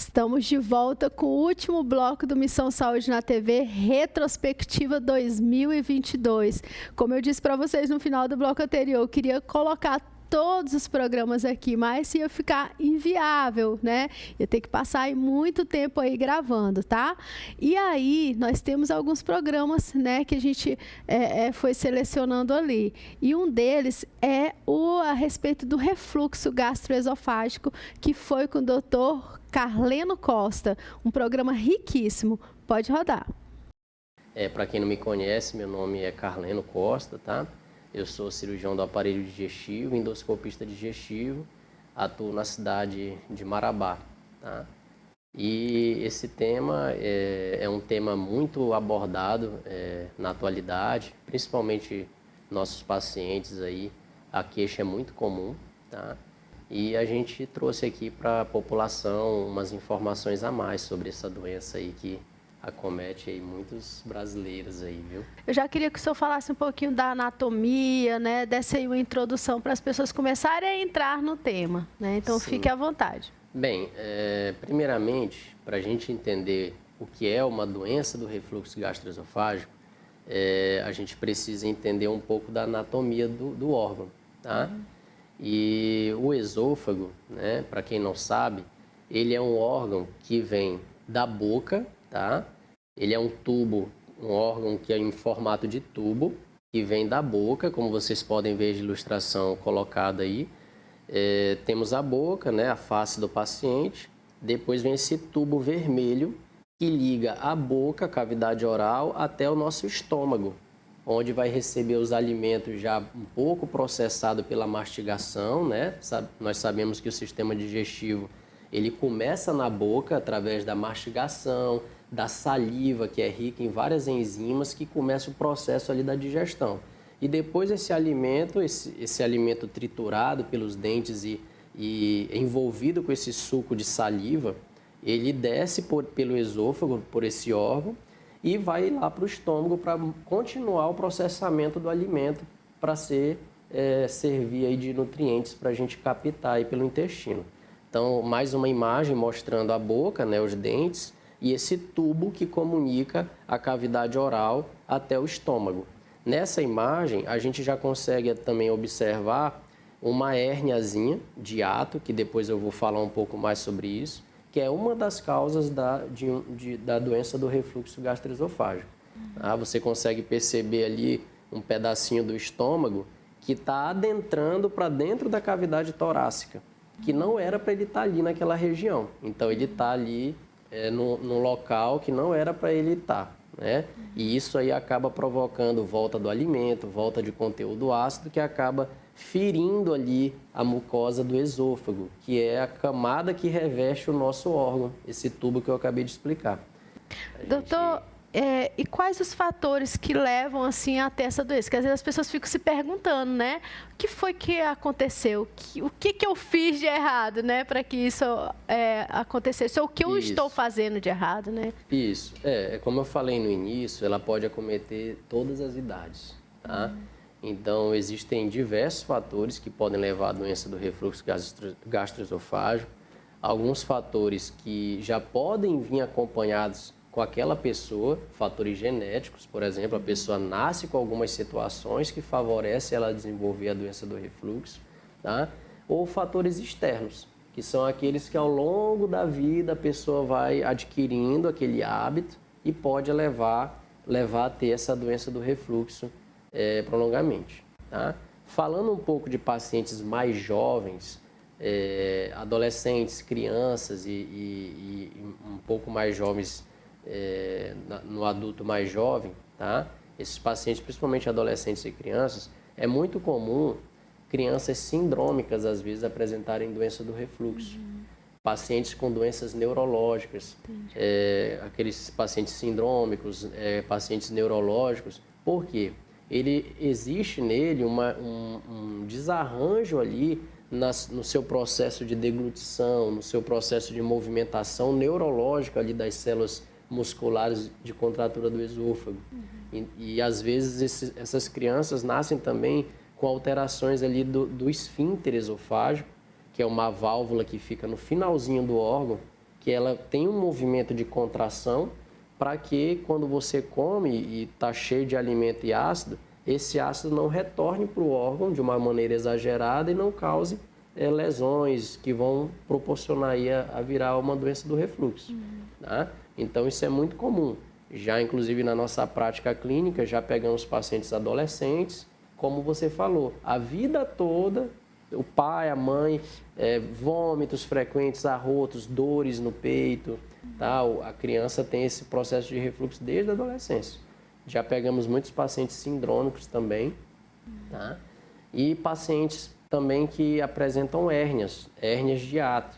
Estamos de volta com o último bloco do Missão Saúde na TV, retrospectiva 2022. Como eu disse para vocês no final do bloco anterior, eu queria colocar todos os programas aqui, mas ia ficar inviável, né? Ia ter que passar aí muito tempo aí gravando, tá? E aí, nós temos alguns programas, né, que a gente foi selecionando ali. E um deles é a respeito do refluxo gastroesofágico, que foi com o doutor Carleno Costa. Um programa riquíssimo. Pode rodar. Para quem não me conhece, meu nome é Carleno Costa, tá? Eu sou cirurgião do aparelho digestivo, endoscopista digestivo, atuo na cidade de Marabá, tá? E esse tema é um tema muito abordado na atualidade, principalmente nossos pacientes aí, a queixa é muito comum, tá? E a gente trouxe aqui para a população umas informações a mais sobre essa doença aí que acomete aí muitos brasileiros aí, viu? Eu já queria que o senhor falasse um pouquinho da anatomia, né? Desse aí uma introdução para as pessoas começarem a entrar no tema, né? Então, sim, fique à vontade. Bem, primeiramente, para a gente entender o que é uma doença do refluxo gastroesofágico, a gente precisa entender um pouco da anatomia do órgão, tá? E o esôfago, né? Para quem não sabe, ele é um órgão que vem da boca, tá? Ele é um tubo, um órgão que é em formato de tubo, que vem da boca, como vocês podem ver de ilustração colocada aí. Temos a boca, né, a face do paciente, depois vem esse tubo vermelho que liga a boca, a cavidade oral, até o nosso estômago, onde vai receber os alimentos já um pouco processados pela mastigação, né? Nós sabemos que o sistema digestivo ele começa na boca através da mastigação, da saliva, que é rica em várias enzimas, que começa o processo ali da digestão. E depois esse alimento triturado pelos dentes e envolvido com esse suco de saliva, ele desce pelo esôfago, por esse órgão, e vai lá para o estômago para continuar o processamento do alimento para servir aí de nutrientes para a gente captar aí pelo intestino. Então, mais uma imagem mostrando a boca, né, os dentes, e esse tubo que comunica a cavidade oral até o estômago. Nessa imagem, a gente já consegue também observar uma hérniazinha de hiato, que depois eu vou falar um pouco mais sobre isso, que é uma das causas da doença do refluxo gastroesofágico. Tá? Você consegue perceber ali um pedacinho do estômago que está adentrando para dentro da cavidade torácica, que não era para ele estar ali naquela região. Então, ele está ali num local que não era para ele estar, né? E isso aí acaba provocando volta do alimento, volta de conteúdo ácido, que acaba ferindo ali a mucosa do esôfago, que é a camada que reveste o nosso órgão, esse tubo que eu acabei de explicar. Doutor, e quais os fatores que levam assim a ter essa doença? Porque às vezes as pessoas ficam se perguntando, né? O que foi que aconteceu? O que eu fiz de errado, né? Para que isso acontecesse? Ou o que eu estou fazendo de errado, né? Isso. Como eu falei no início, ela pode acometer todas as idades, tá? Então, existem diversos fatores que podem levar à doença do refluxo gastroesofágico. Alguns fatores que já podem vir acompanhados com aquela pessoa, fatores genéticos, por exemplo, a pessoa nasce com algumas situações que favorecem ela a desenvolver a doença do refluxo, tá? Ou fatores externos, que são aqueles que ao longo da vida a pessoa vai adquirindo aquele hábito e pode levar a ter essa doença do refluxo prolongamente, tá? Falando um pouco de pacientes mais jovens, adolescentes, crianças e um pouco mais jovens, no adulto mais jovem, tá? Esses pacientes, principalmente adolescentes e crianças, é muito comum crianças sindrômicas, às vezes, apresentarem doença do refluxo. Pacientes com doenças neurológicas, aqueles pacientes sindrômicos, pacientes neurológicos. Por quê? Existe nele um desarranjo ali no seu processo de deglutição, no seu processo de movimentação neurológica ali das células musculares de contratura do esôfago. E às vezes essas crianças nascem também com alterações ali do esfíncter esofágico, que é uma válvula que fica no finalzinho do órgão que ela tem um movimento de contração para que quando você come e está cheio de alimento e ácido, esse ácido não retorne para o órgão de uma maneira exagerada e não cause lesões que vão proporcionar aí a virar uma doença do refluxo. Tá? Então, isso é muito comum. Já, inclusive, na nossa prática clínica, já pegamos pacientes adolescentes, como você falou, a vida toda, o pai, a mãe, vômitos frequentes, arrotos, dores no peito, tá? A criança tem esse processo de refluxo desde a adolescência. Já pegamos muitos pacientes sindrômicos também, tá? E pacientes também que apresentam hérnias de hiato.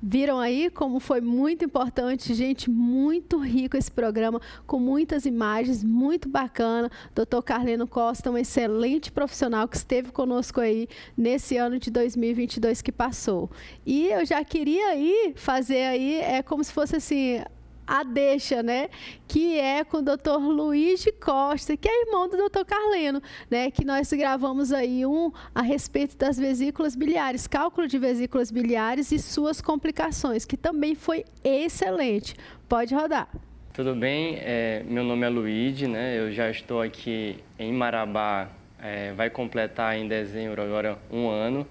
Viram aí como foi muito importante, gente, muito rico esse programa, com muitas imagens, muito bacana. Dr. Carleno Costa, um excelente profissional que esteve conosco aí nesse ano de 2022 que passou. E eu já queria aí fazer aí, como se fosse assim, a deixa, né? Que é com o Dr. Luiz de Costa, que é irmão do Dr. Carleno, né? Que nós gravamos aí a respeito das vesículas biliares, cálculo de vesículas biliares e suas complicações, que também foi excelente. Pode rodar. Tudo bem, meu nome é Luiz, né? Eu já estou aqui em Marabá, vai completar em dezembro agora 1 ano.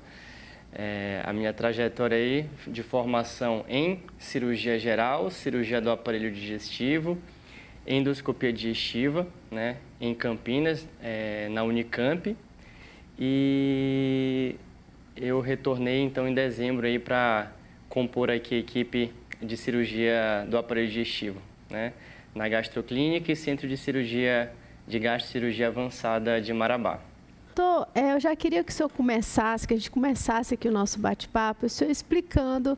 A minha trajetória aí de formação em cirurgia geral, cirurgia do aparelho digestivo, endoscopia digestiva, né, em Campinas, na Unicamp. E eu retornei então em dezembro aí para compor aqui a equipe de cirurgia do aparelho digestivo, né, na Gastroclínica e Centro de Cirurgia de Gastrocirurgia Avançada de Marabá. Eu já queria que o senhor que a gente começasse aqui o nosso bate-papo, o senhor explicando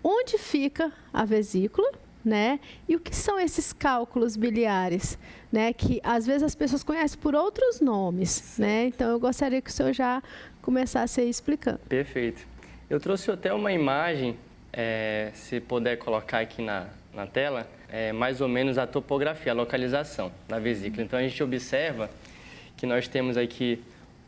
onde fica a vesícula, né? E o que são esses cálculos biliares, né? Que às vezes as pessoas conhecem por outros nomes, né? Então eu gostaria que o senhor já começasse aí explicando. Perfeito. Eu trouxe até uma imagem, se puder colocar aqui na tela, mais ou menos a topografia, a localização da vesícula. Então a gente observa que nós temos aqui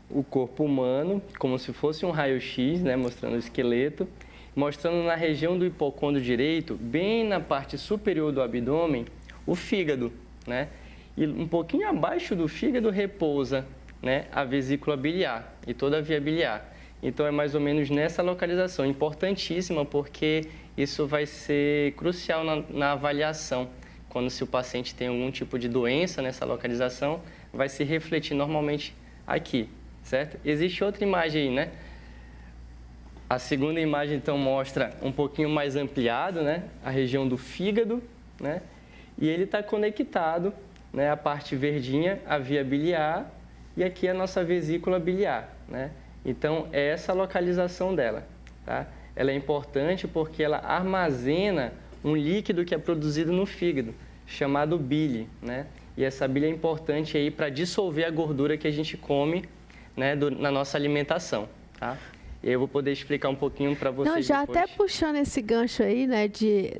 o corpo humano, como se fosse um raio-x, né, mostrando o esqueleto, mostrando na região do hipocôndrio direito, bem na parte superior do abdômen, o fígado, né? E um pouquinho abaixo do fígado repousa, né, a vesícula biliar e toda a via biliar. Então é mais ou menos nessa localização, importantíssima, porque isso vai ser crucial na avaliação. Quando se o paciente tem algum tipo de doença nessa localização, vai se refletir normalmente aqui, certo? Existe outra imagem aí, né? A segunda imagem, então, mostra um pouquinho mais ampliado, né? A região do fígado, né? E ele está conectado, né? A parte verdinha, a via biliar, e aqui a nossa vesícula biliar, né? Então, é essa a localização dela, tá? Ela é importante porque ela armazena um líquido que é produzido no fígado, chamado bile, né? E essa bile é importante aí para dissolver a gordura que a gente come, né, na nossa alimentação, tá? E eu vou poder explicar um pouquinho para vocês. Não, já depois. Até puxando esse gancho aí, né,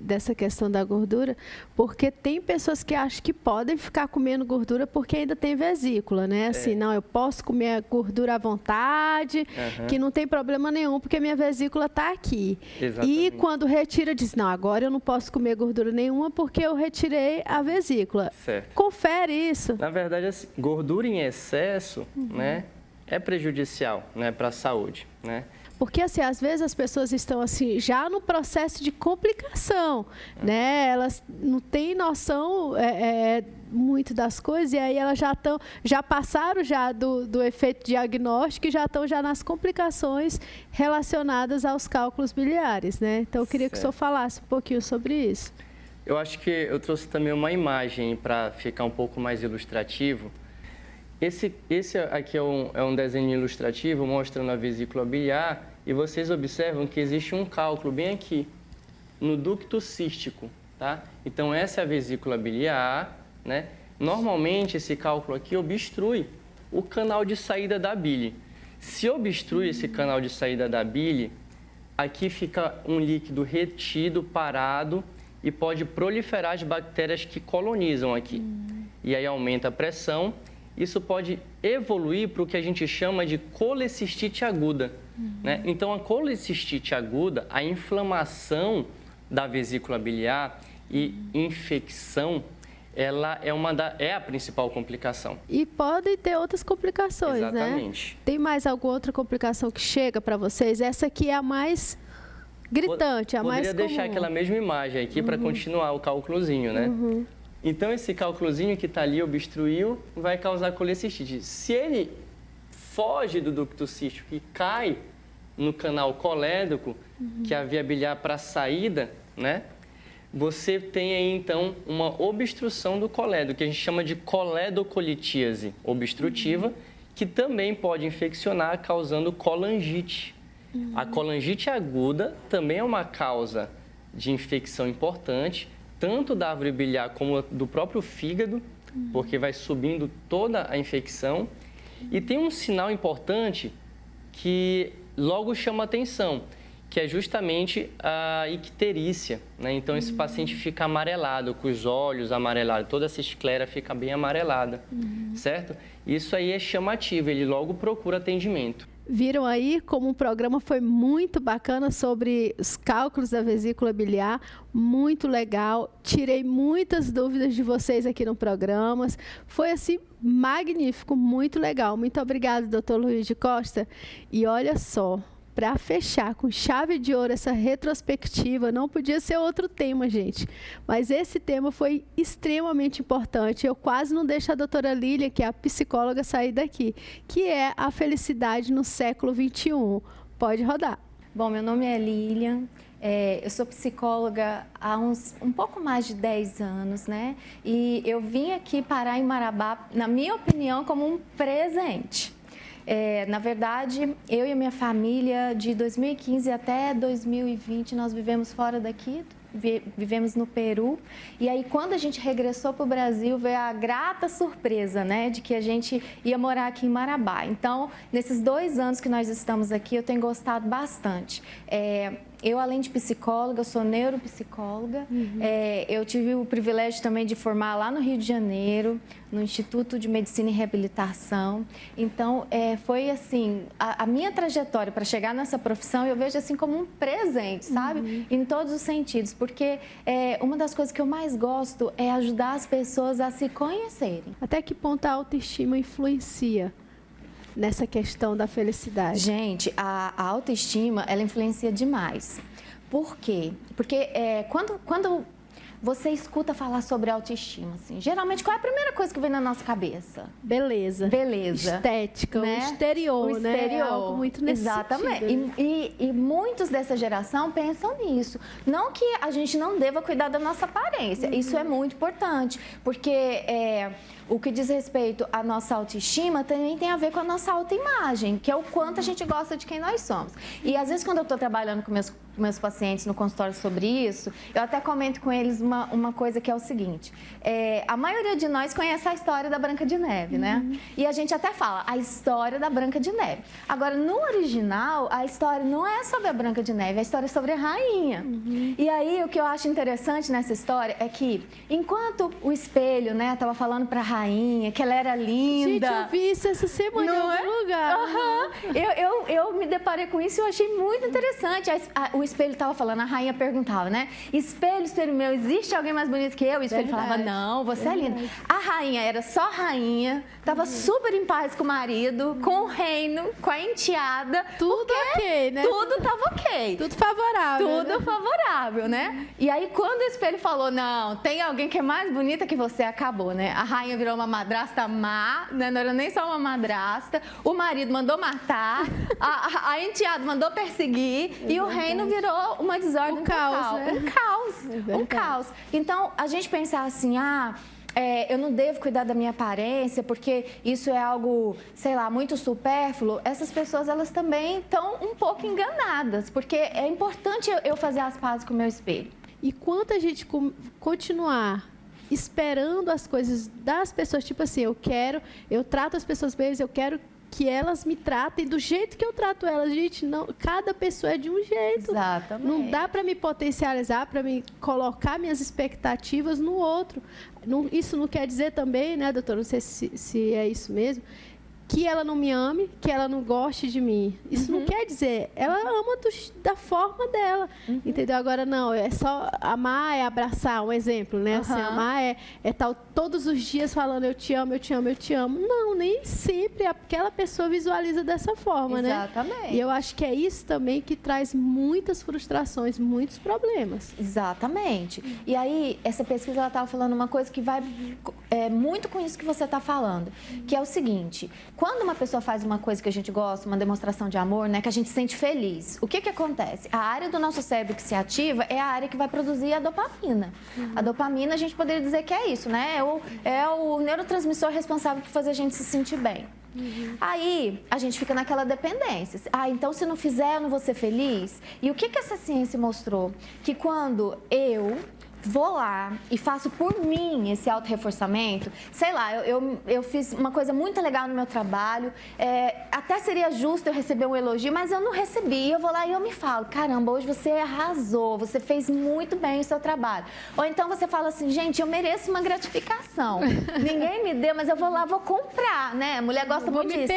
dessa questão da gordura, porque tem pessoas que acham que podem ficar comendo gordura porque ainda tem vesícula, né? Assim, não, eu posso comer a gordura à vontade, que não tem problema nenhum, porque minha vesícula está aqui. Exatamente. E quando retira, diz, não, agora eu não posso comer gordura nenhuma porque eu retirei a vesícula. Certo. Confere isso. Na verdade, assim, gordura em excesso, né, é prejudicial, né, para a saúde, né? Porque, assim, às vezes as pessoas estão, assim, já no processo de complicação, né? Elas não têm noção muito das coisas e aí elas já passaram já do efeito diagnóstico e já estão já nas complicações relacionadas aos cálculos biliares, né? Então, eu queria que o senhor falasse um pouquinho sobre isso. Eu acho que eu trouxe também uma imagem para ficar um pouco mais ilustrativo. Esse aqui é um desenho ilustrativo mostrando a vesícula biliar e vocês observam que existe um cálculo bem aqui, no ducto cístico, tá? Então, essa é a vesícula biliar, né? Normalmente, esse cálculo aqui obstrui o canal de saída da bile. Se obstrui esse canal de saída da bile, aqui fica um líquido retido, parado e pode proliferar as bactérias que colonizam aqui. E aí aumenta a pressão. Isso pode evoluir para o que a gente chama de colecistite aguda. né? Então, a colecistite aguda, a inflamação da vesícula biliar e infecção, ela é a principal complicação. E podem ter outras complicações, Exatamente. né? Tem mais alguma outra complicação que chega para vocês? Essa aqui é a mais gritante, a mais comum. Poderia deixar aquela mesma imagem aqui para continuar o cálculozinho, né? Então, esse cálculozinho que está ali, obstruiu, vai causar colecistite. Se ele foge do ducto cístico e cai no canal colédoco, que é a via biliar para a saída, né? Você tem aí, então, uma obstrução do colédoco, que a gente chama de coledocolitíase obstrutiva, que também pode infeccionar, causando colangite. A colangite aguda também é uma causa de infecção importante, tanto da árvore biliar como do próprio fígado, porque vai subindo toda a infecção. E tem um sinal importante que logo chama atenção, que é justamente a icterícia, né? Então, esse paciente fica amarelado, com os olhos amarelados, toda essa esclera fica bem amarelada, certo? Isso aí é chamativo, ele logo procura atendimento. Viram aí como o programa foi muito bacana sobre os cálculos da vesícula biliar, muito legal. Tirei muitas dúvidas de vocês aqui no programa. Foi assim magnífico, muito legal. Muito obrigada, doutor Luiz de Costa. E olha só, para fechar com chave de ouro essa retrospectiva, não podia ser outro tema, gente. Mas esse tema foi extremamente importante. Eu quase não deixo a doutora Lília, que é a psicóloga, sair daqui, que é a felicidade no século XXI. Pode rodar. Bom, meu nome é Lilian, eu sou psicóloga há um pouco mais de 10 anos, né? E eu vim aqui parar em Marabá, na minha opinião, como um presente. Na verdade, eu e a minha família, de 2015 até 2020, nós vivemos fora daqui, vivemos no Peru. E aí, quando a gente regressou para o Brasil, veio a grata surpresa, né, de que a gente ia morar aqui em Marabá. Então, nesses 2 anos que nós estamos aqui, eu tenho gostado bastante. Eu, além de psicóloga, eu sou neuropsicóloga. Eu tive o privilégio também de formar lá no Rio de Janeiro, no Instituto de Medicina e Reabilitação. Então, foi assim, a minha trajetória para chegar nessa profissão, eu vejo assim como um presente, sabe? Em todos os sentidos, porque uma das coisas que eu mais gosto é ajudar as pessoas a se conhecerem. Até que ponto a autoestima influencia nessa questão da felicidade? Gente, a autoestima, ela influencia demais. Por quê? Porque quando você escuta falar sobre autoestima, assim, geralmente qual é a primeira coisa que vem na nossa cabeça? Beleza. Estética, né? O exterior, né? É algo muito nesse Exatamente. sentido, né? E muitos dessa geração pensam nisso. Não que a gente não deva cuidar da nossa aparência, isso é muito importante, porque o que diz respeito à nossa autoestima também tem a ver com a nossa autoimagem, que é o quanto a gente gosta de quem nós somos. E às vezes quando eu estou trabalhando com meus pacientes no consultório sobre isso, eu até comento com eles uma coisa que é o seguinte, a maioria de nós conhece a história da Branca de Neve, né? E a gente até fala, a história da Branca de Neve. Agora, no original, a história não é sobre a Branca de Neve, a história é sobre a rainha. E aí, o que eu acho interessante nessa história é que, enquanto o espelho, né, estava falando para a rainha que ela era linda... Gente, eu vi isso essa semana em algum lugar. Eu me deparei com isso e eu achei muito interessante. O espelho estava falando, a rainha perguntava, né? Espelho, espelho meu, existe alguém mais bonito que eu? O espelho falava, não, você é linda. A rainha era só rainha, estava super em paz com o marido, com o reino, com a enteada. Tudo ok, né? Tudo estava ok. Tudo favorável. Tudo favorável, né? E aí, quando o espelho falou, não, tem alguém que é mais bonita que você, acabou, né? A rainha virou uma madrasta má, né? Não era nem só uma madrasta. O marido mandou matar, a enteada mandou perseguir e o reino virou uma desordem total. Né? Um caos. Então, a gente pensar assim, eu não devo cuidar da minha aparência porque isso é algo, sei lá, muito supérfluo. Essas pessoas, elas também estão um pouco enganadas, porque é importante eu fazer as pazes com o meu espelho. E quanto a gente continuar esperando as coisas das pessoas, tipo assim, eu trato as pessoas bem, eu quero que elas me tratem do jeito que eu trato elas. Gente, não, cada pessoa é de um jeito. Exatamente. Não dá para me potencializar, para me colocar minhas expectativas no outro. Isso não quer dizer também, né, doutora, não sei se é isso mesmo, que ela não me ame, que ela não goste de mim. Isso não quer dizer, ela ama da forma dela, entendeu? Agora, não, é só amar, é abraçar, um exemplo, né? Assim, amar é estar todos os dias falando eu te amo, eu te amo, eu te amo. Não, nem sempre aquela pessoa visualiza dessa forma, né? Exatamente. E eu acho que é isso também que traz muitas frustrações, muitos problemas. Exatamente. E aí, essa pesquisa, ela estava falando uma coisa que vai muito com isso que você está falando, que é o seguinte: quando uma pessoa faz uma coisa que a gente gosta, uma demonstração de amor, né, que a gente se sente feliz, o que acontece? A área do nosso cérebro que se ativa é a área que vai produzir a dopamina. A dopamina, a gente poderia dizer que é isso, né? É o neurotransmissor responsável por fazer a gente se sentir bem. Aí, a gente fica naquela dependência. Então, se não fizer, eu não vou ser feliz? E o que essa ciência mostrou? Que quando eu vou lá e faço por mim esse autorreforçamento, sei lá, eu fiz uma coisa muito legal no meu trabalho, até seria justo eu receber um elogio, mas eu não recebi. Eu vou lá e eu me falo, caramba, hoje você arrasou, você fez muito bem o seu trabalho. Ou então você fala assim, gente, eu mereço uma gratificação. Ninguém me deu, mas eu vou lá, vou comprar, né? A mulher gosta muito disso.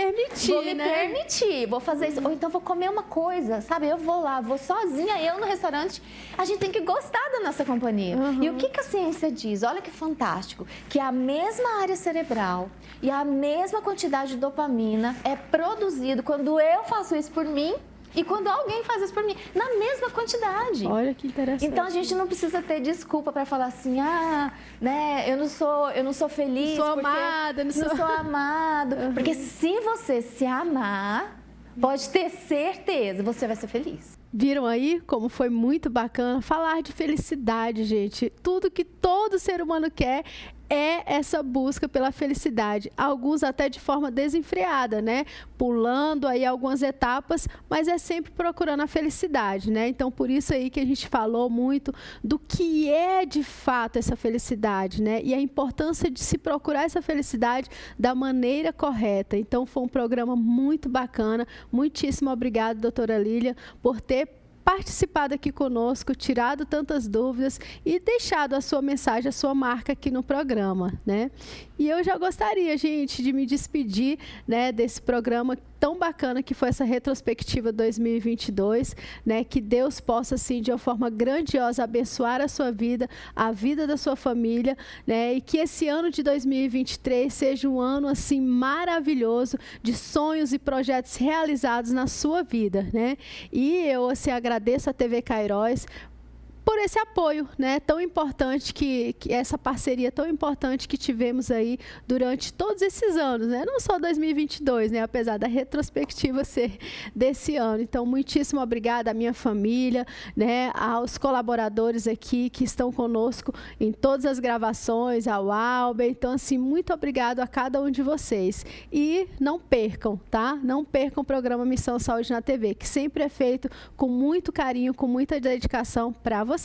Vou me permitir, vou fazer isso. Ou então vou comer uma coisa, sabe? Eu vou lá, vou sozinha, eu no restaurante. A gente tem que gostar da nossa companhia. E o que a ciência diz? Olha que fantástico, que a mesma área cerebral e a mesma quantidade de dopamina é produzido quando eu faço isso por mim e quando alguém faz isso por mim, na mesma quantidade. Olha que interessante. Então a gente não precisa ter desculpa para falar assim, né, eu não sou feliz, não sou amada, não sou amado, porque se você se amar, pode ter certeza, você vai ser feliz. Viram aí como foi muito bacana falar de felicidade, gente? Tudo que todo ser humano quer é essa busca pela felicidade. Alguns até de forma desenfreada, né? Pulando aí algumas etapas, mas é sempre procurando a felicidade, né? Então, por isso aí que a gente falou muito do que é de fato essa felicidade, né? E a importância de se procurar essa felicidade da maneira correta. Então, foi um programa muito bacana. Muitíssimo obrigada, doutora Lília, por ter participado aqui conosco, tirado tantas dúvidas e deixado a sua mensagem, a sua marca aqui no programa, né? E eu já gostaria, gente, de me despedir, né, desse programa tão bacana que foi essa retrospectiva 2022, né? Que Deus possa, assim, de uma forma grandiosa, abençoar a sua vida, a vida da sua família, né? E que esse ano de 2023 seja um ano, assim, maravilhoso, de sonhos e projetos realizados na sua vida, né? E eu, assim, agradeço a TV Kairos por esse apoio, né, tão importante que essa parceria tão importante que tivemos aí durante todos esses anos, né, não só 2022, né, apesar da retrospectiva ser desse ano. Então, muitíssimo obrigada à minha família, né, aos colaboradores aqui que estão conosco em todas as gravações, ao Albert. Então, assim, muito obrigado a cada um de vocês. E não percam, tá? Não percam o programa Missão Saúde na TV, que sempre é feito com muito carinho, com muita dedicação para você.